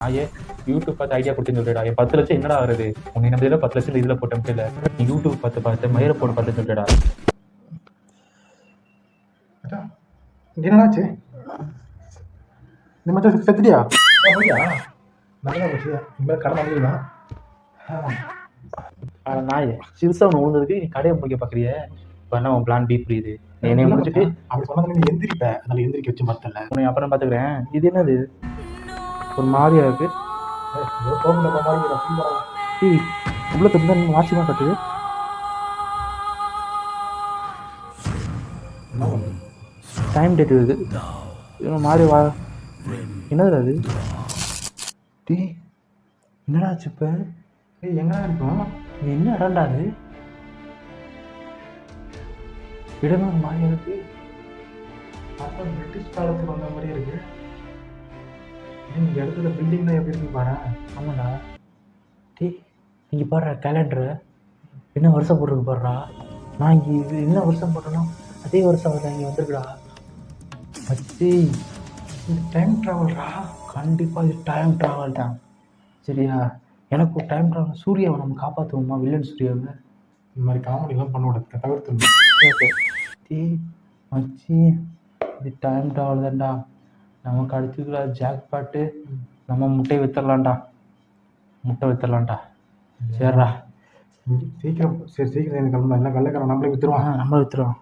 நாயே யூடியூப் பார்த்து ஐடியா கொடுத்துன்னு சொல்லிடா. என் 10 லட்சம் என்னடா ஆகுது? உன்னை நம்பி 10 லட்சம் இதுல போட்ட இல்ல. நீ யூடியூப் பார்த்து மயிரை போட பார்த்து சொல்லிடா. என்னடாச்சு? இந்த மச்சான் செத்துட்டியா? போய்யா நல்லா போச்சு. இனிமேல் கடை வாங்கிடலாம். நாயே சிறுசா ஒன்று விழுந்ததுக்கு நீ கடையை முடிக்க பார்க்குறிய. இப்போ என்ன உன் பிளான் பி புரியுது. என்னைய முடிச்சுட்டு அப்படி சொன்னதுல நீ எந்திரிப்பேன். அதனால எந்திரிக்க வச்சு பார்த்தல. உன்னை அப்புறம் பார்த்துக்கிறேன். இது என்னது ஒரு மாதிரியா இருக்கு? இவ்வளோ தெரிஞ்சா நீங்கள் வாட்சியமாக கட்டுது. டைம் டேட் இருக்குது. மாதிரி வா என்னது அது? டீ என்னடா ஆச்சு இப்போ? எங்கடா இருக்கும்? இது என்ன இடம்டா அது? இடமே ஒரு மாதிரி இருக்கு. பார்த்தா பிரிட்டிஷ் காலத்துக்கு வந்த மாதிரி இருக்கு. இந்த இடத்துல பில்டிங்லாம் எப்படி இருக்கு பாரு. ஆமாண்டா. டீ இங்கே பாடுற கேலண்டரு என்ன வருஷம் போட்டிருக்கு பாடுறா. நான் இங்கே இது என்ன வருஷம் போட்டேன்னா அதே வருஷம் அதில் இங்கே வந்துருக்குடா. வச்சு இது டைம் ட்ராவல்ரா. கண்டிப்பாக இது டைம் ட்ராவல் தான். சரியா? எனக்கு ஒரு டைம் ட்ராவல் சூர்யாவை நம்ம காப்பாற்றுவோமா? வில்லன் சூர்யாவை. இந்த மாதிரி காமெடிலாம் பண்ண தவிர்த்து. ஓகே டீ வச்சு இது டைம் ட்ராவல் தான்டா. நமக்கு அடிச்சுக்கிறா ஜாக் பாட்டு. நம்ம முட்டை வித்துடலாம்டா. சரிடா சீக்கிரம் சரி சீக்கிரம் கிளம்பலாம். எல்லாம் வெள்ளைக்காரன் நம்மளே வித்துருவான். நம்மளை வித்துருவோம்.